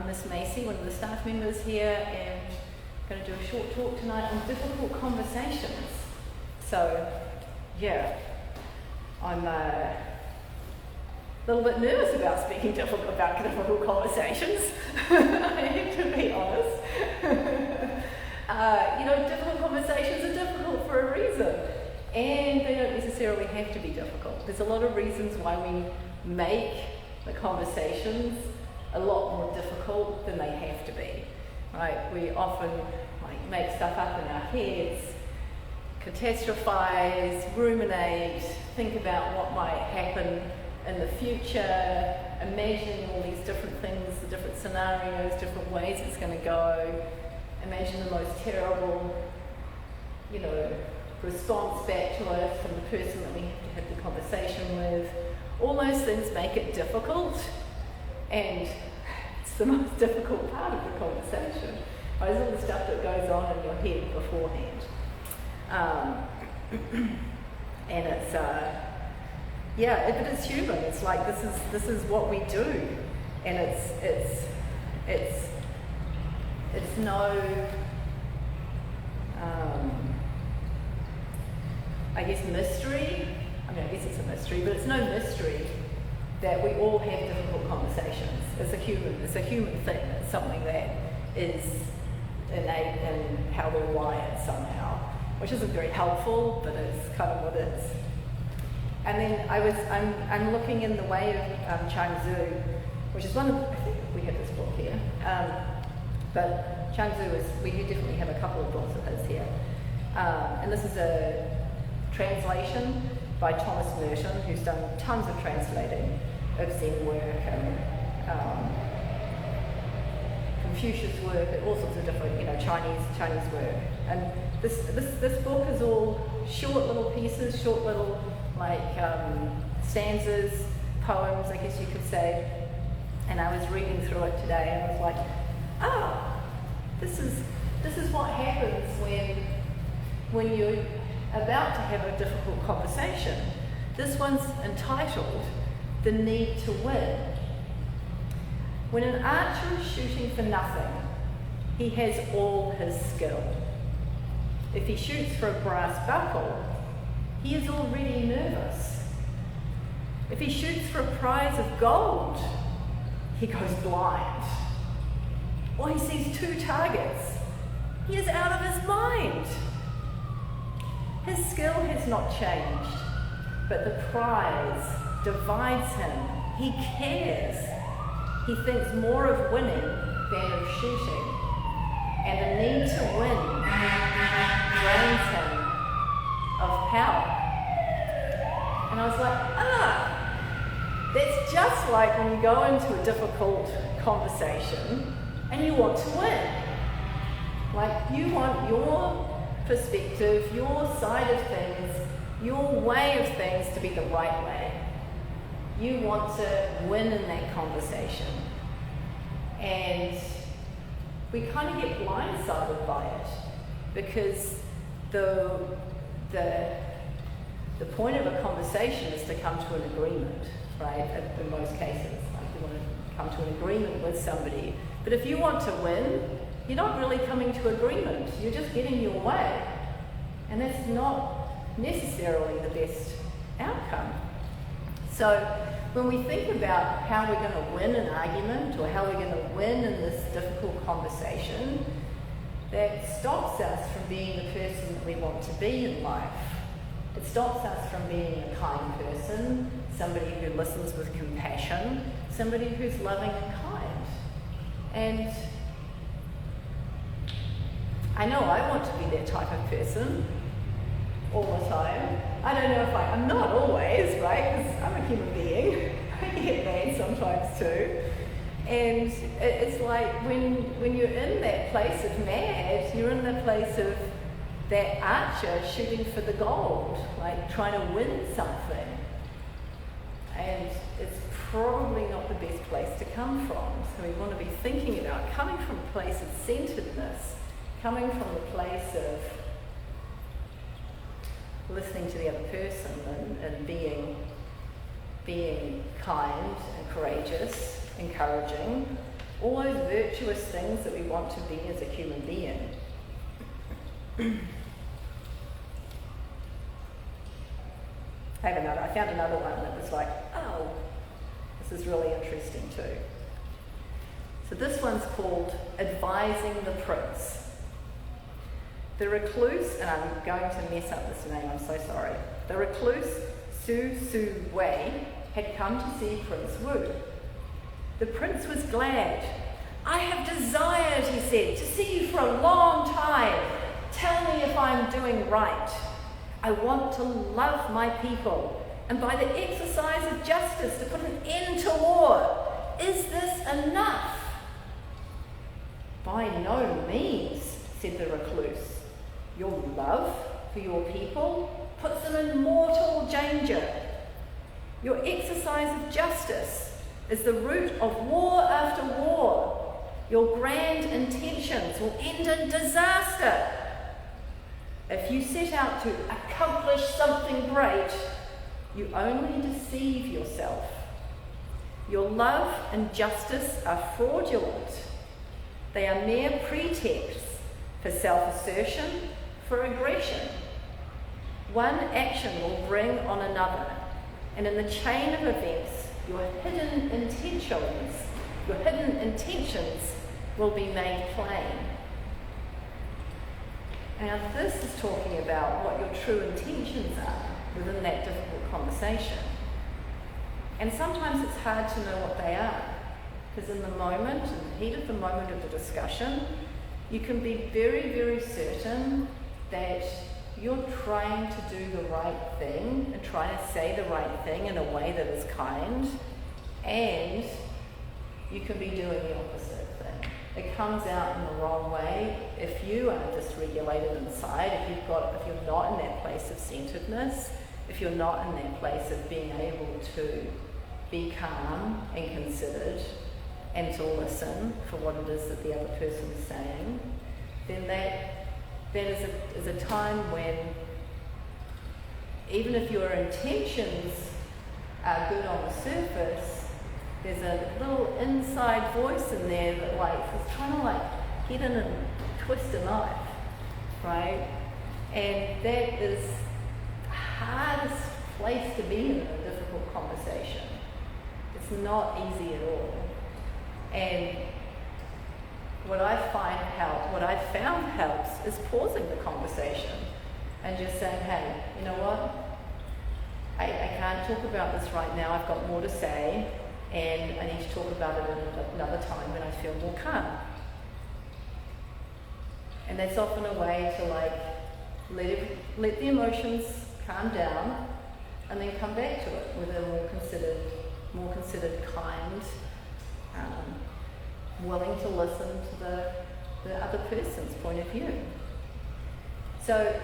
Miss Macy, one of the staff members here, and I'm going to do a short talk tonight on difficult conversations. So, yeah, I'm a little bit nervous about speaking about difficult conversations. I have to be honest. Difficult conversations are difficult for a reason, and they don't necessarily have to be difficult. There's a lot of reasons why we make the conversations a lot more difficult than they have to be, right? We often make stuff up in our heads, catastrophize, ruminate, think about what might happen in the future, imagining all these different things, the different scenarios, different ways it's going to go, imagine the most terrible, response back to us from the person that we have to have the conversation with. All those things make it difficult, and it's the most difficult part of the conversation. There's all the stuff that goes on in your head beforehand. And it's, but it's human. It's like this is what we do, and it's no, mystery. I guess it's a mystery, but it's no mystery that we all have difficult conversations. It's a human thing. It's something that is innate in how we're wired somehow, which isn't very helpful, but it's kind of what it is. And then I'm looking in the way of Chuang Tzu, which is one of, I think we have this book here, but Chuang Tzu we definitely have a couple of books of his here. And this is a translation by Thomas Merton, who's done tons of translating of Zen work and Confucius work, and all sorts of different, Chinese work. And this book is all short little pieces, short little stanzas, poems, I guess you could say. And I was reading through it today, and I was like, this is what happens when you're about to have a difficult conversation. This one's entitled "The Need to Win." When an archer is shooting for nothing, he has all his skill. If he shoots for a brass buckle, he is already nervous. If he shoots for a prize of gold, he goes blind. Or he sees two targets, he is out of his mind. His skill has not changed, but the prize divides him. He cares. He thinks more of winning than of shooting. And the need to win drains him of power. And I was like, that's just like when you go into a difficult conversation and you want to win. Like, you want your perspective, your side of things, your way of things to be the right way. You want to win in that conversation. And we kind of get blindsided by it, because the point of a conversation is to come to an agreement, right? In most cases, you want to come to an agreement with somebody. But if you want to win, you're not really coming to agreement. You're just getting your way. And that's not necessarily the best outcome. So when we think about how we're going to win an argument, or how we're going to win in this difficult conversation, that stops us from being the person that we want to be in life. It stops us from being a kind person, somebody who listens with compassion, somebody who's loving and kind. And I know I want to be that type of person all the time. I don't know if I'm not always, right? Because I'm a human being. I get mad sometimes too. And it's like when you're in that place of mad, you're in the place of that archer shooting for the gold, like trying to win something. And it's probably not the best place to come from. So we want to be thinking about coming from a place of centeredness, coming from a place of listening to the other person and being kind and courageous, encouraging, all those virtuous things that we want to be as a human being. I found another one that was like, oh, this is really interesting too. So this one's called Advising the Prince. The recluse, and I'm going to mess up this name, I'm so sorry. The recluse Su Su Wei had come to see Prince Wu. The prince was glad. I have desired, he said, to see you for a long time. Tell me if I'm doing right. I want to love my people, and by the exercise of justice to put an end to war. Is this enough? By no means, said the recluse. Your love for your people puts them in mortal danger. Your exercise of justice is the root of war after war. Your grand intentions will end in disaster. If you set out to accomplish something great, you only deceive yourself. Your love and justice are fraudulent. They are mere pretexts for self-assertion, for aggression. One action will bring on another, and in the chain of events, your hidden intentions will be made plain. Now, this is talking about what your true intentions are within that difficult conversation. And sometimes it's hard to know what they are, because in the moment, in the heat of the moment of the discussion, you can be very, very certain that you're trying to do the right thing and trying to say the right thing in a way that is kind, and you can be doing the opposite thing. It comes out in the wrong way if you are dysregulated inside, if you're not in that place of centeredness, if you're not in that place of being able to be calm and considered and to listen for what it is that the other person is saying, then that is a time when, even if your intentions are good on the surface, there's a little inside voice in there that is trying to get in and twist a knife, right? And that is the hardest place to be in a difficult conversation. It's not easy at all. And what I found helps is pausing the conversation and just saying, hey, you know what? I can't talk about this right now. I've got more to say, and I need to talk about it another time when I feel more calm. And that's often a way to let the emotions calm down and then come back to it with a more considered, kind, willing to listen to the other person's point of view. So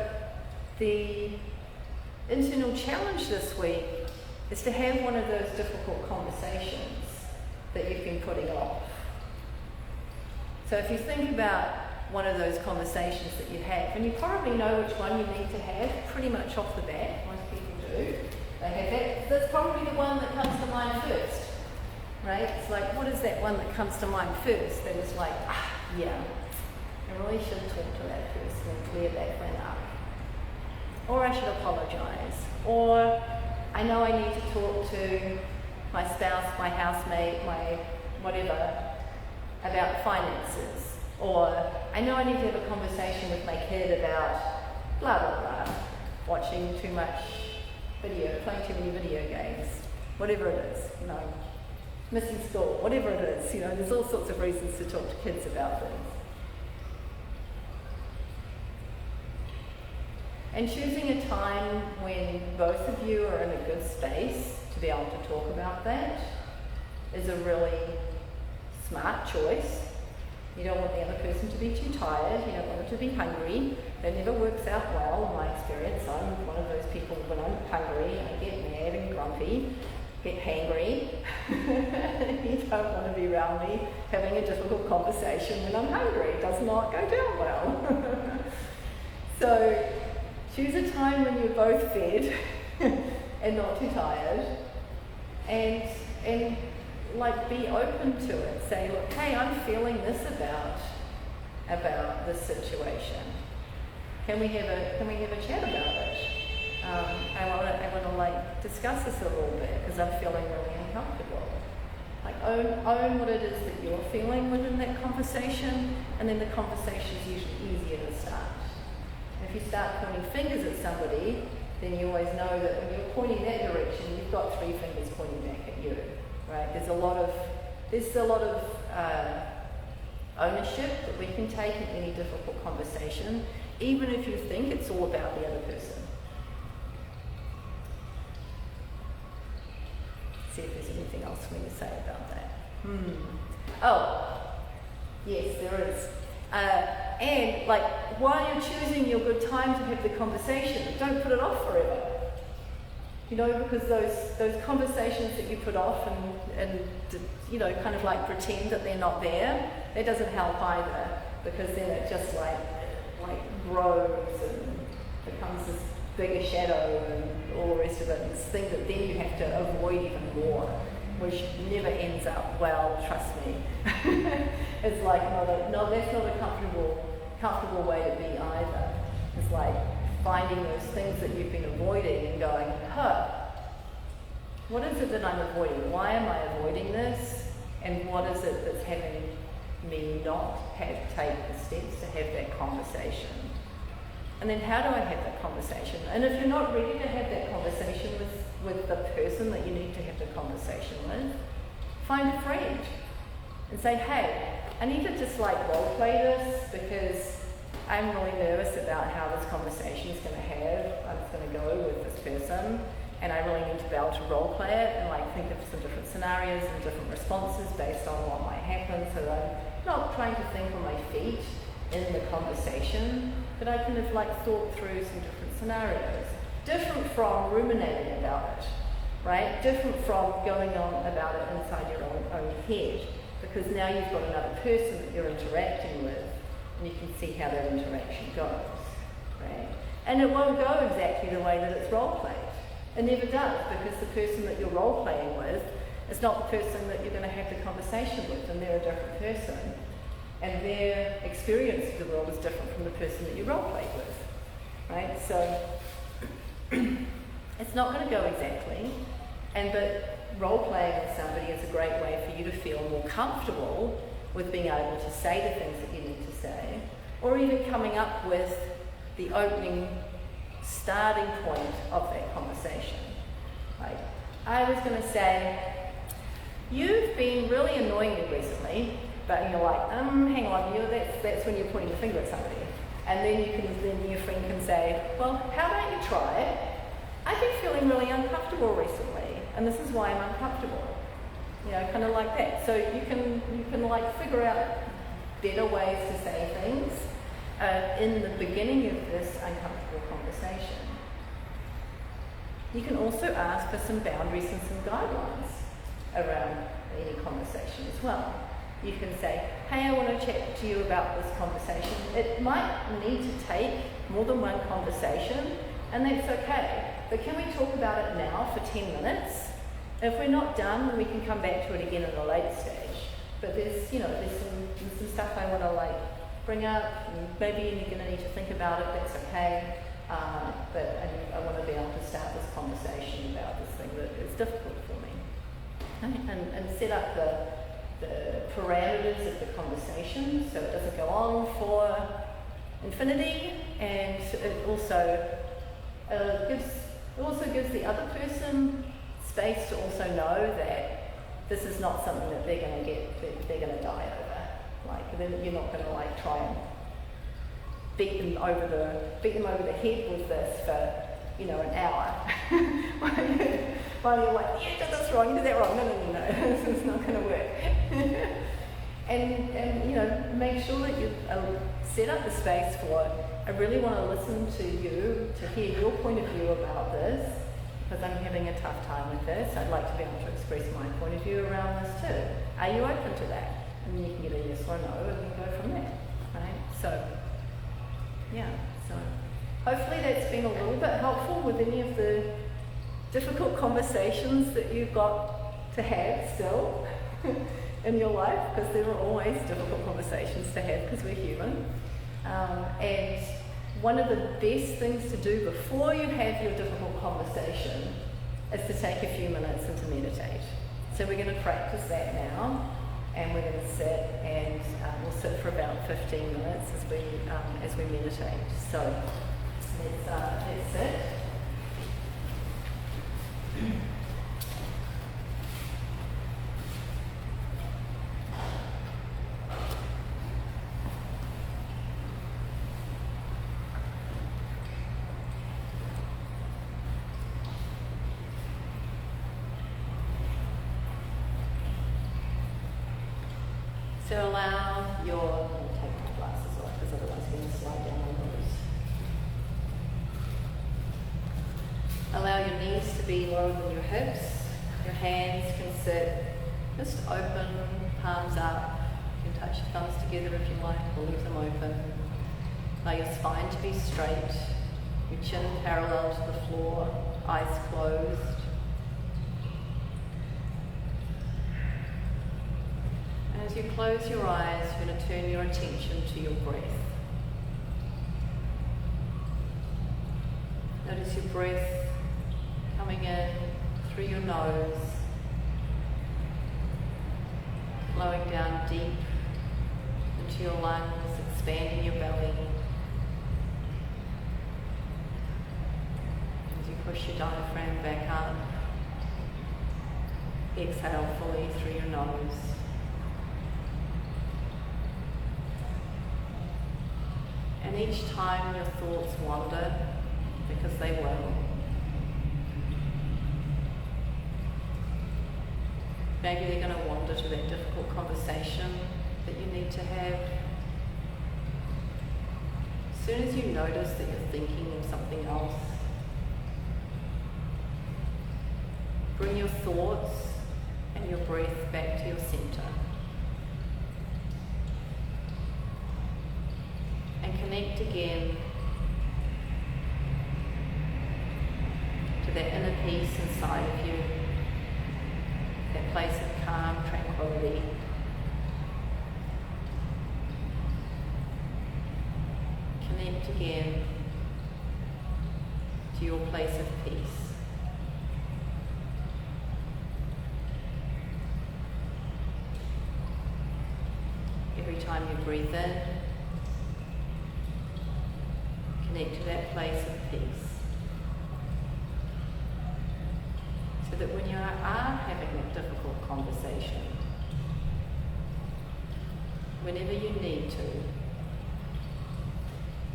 the internal challenge this week is to have one of those difficult conversations that you've been putting off. So if you think about one of those conversations that you have, and you probably know which one you need to have pretty much off the bat, most people do. They have that. That's probably the one that comes to mind first, right? It's like, what is that one that comes to mind first that is like, yeah, I really should talk to that person and clear that one up. Or I should apologize. Or I know I need to talk to my spouse, my housemate, my whatever, about finances. Or I know I need to have a conversation with my kid about blah, blah, blah, watching too much video, playing too many video games, whatever it is, missing school, whatever it is, there's all sorts of reasons to talk to kids about things. And choosing a time when both of you are in a good space to be able to talk about that is a really smart choice. You don't want the other person to be too tired, you don't want them to be hungry. That never works out well in my experience. I'm one of those people, when I'm hungry, I get mad and grumpy, get hangry. You don't want to be around me having a difficult conversation when I'm hungry. It does not go down well. So choose a time when you're both fed and not too tired, and like be open to it. Say, look, hey, I'm feeling this about this situation. Can we have a chat about it? I want to like discuss this a little bit because I'm feeling really uncomfortable. Like own what it is that you're feeling within that conversation, and then the conversation is usually easier to start. And if you start pointing fingers at somebody, then you always know that when you're pointing that direction, you've got 3 fingers pointing back at you, right? There's a lot of ownership that we can take in any difficult conversation, even if you think it's all about the other person. See if there's anything else for me to say about that. Oh, yes, there is. And like, while you're choosing your good time to have the conversation, don't put it off forever. You know, because those conversations that you put off and you know, kind of like pretend that they're not there, that doesn't help either, because then it just like grows and becomes this bigger shadow and all the rest of it. And it's a thing that then you have to avoid even more, which never ends up well, trust me. It's like that's not a comfortable way to be either. It's like finding those things that you've been avoiding and going, what is it that I'm avoiding? Why am I avoiding this? And what is it that's having me not take the steps to have that conversation? And then how do I have that conversation? And if you're not ready to have that conversation with the person that you need to have the conversation with, find a friend and say, hey, I need to just like role play this because I'm really nervous about how this conversation is going to go with this person, and I really need to be able to role play it and like think of some different scenarios and different responses based on what might happen, so that I'm not trying to think on my feet in the conversation, but I kind of like thought through some different scenarios, different from ruminating about it, right? Different from going on about it inside your own head, because now you've got another person that you're interacting with, and you can see how that interaction goes, right? And it won't go exactly the way that it's role-played. It never does, because the person that you're role-playing with is not the person that you're going to have the conversation with, and they're a different person. And their experience of the world is different from the person that you role-played with, right? So it's not going to go exactly, but role-playing with somebody is a great way for you to feel more comfortable with being able to say the things that you need to say, or even coming up with the opening starting point of that conversation. Like, I was going to say, you've been really annoying me recently, but you're like, hang on, that's when you're pointing the finger at somebody. And then your friend can say, well, how about you try it? I've been feeling really uncomfortable recently, and this is why I'm uncomfortable. You know, kind of like that. So you can like figure out better ways to say things in the beginning of this uncomfortable conversation. You can also ask for some boundaries and some guidelines around any conversation as well. You can say, hey, I want to chat to you about this conversation. It might need to take more than one conversation, and that's okay. But can we talk about it now for 10 minutes? If we're not done, then we can come back to it again at a later stage. But there's some stuff I want to like bring up, and maybe you're going to need to think about it, that's okay. But I want to be able to start this conversation about this thing that is difficult for me. Okay? And set up the parameters of the conversation so it doesn't go on for infinity, and it also gives the other person space to also know that this is not something that they're going to die over. Like, you're not going to like try and beat them over the head with this for an hour. While you're like, yeah, you did this wrong, you did that wrong. No, this is not going to work. and make sure that you set up the space for, I really want to listen to you, to hear your point of view about this, because I'm having a tough time with this. I'd like to be able to express my point of view around this too. Are you open to that? And you can get a yes or no, and then go from there, right? So, yeah, so hopefully that's been a little bit helpful with any of the difficult conversations that you've got to have still. in your life, because there are always difficult conversations to have because we're human. And one of the best things to do before you have your difficult conversation is to take a few minutes and to meditate. So we're going to practice that now, and we're going to sit, and we'll sit for about 15 minutes as we meditate. So let's sit. So allow your, I'm going to take my glasses off because otherwise I'm going to slide down on those. Allow your knees to be lower than your hips. Your hands can sit just open, palms up. You can touch your thumbs together if you like, or leave them open. Allow your spine to be straight, your chin parallel to the floor, eyes closed. As you close your eyes, you're going to turn your attention to your breath. Notice your breath coming in through your nose, flowing down deep into your lungs, expanding your belly. As you push your diaphragm back up, exhale fully through your nose. And each time your thoughts wander, because they will, maybe they're going to wander to that difficult conversation that you need to have. As soon as you notice that you're thinking of something else, bring your thoughts and your breath back to your center. And connect again to that inner peace inside of you, that place of calm, tranquility. Connect again to your place of peace. Every time you breathe in, connect to that place of peace. So that when you are having a difficult conversation, whenever you need to,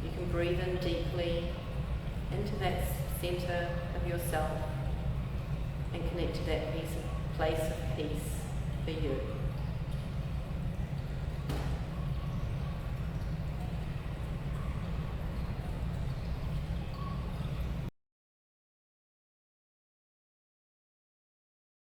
you can breathe in deeply into that center of yourself and connect to that place of peace for you.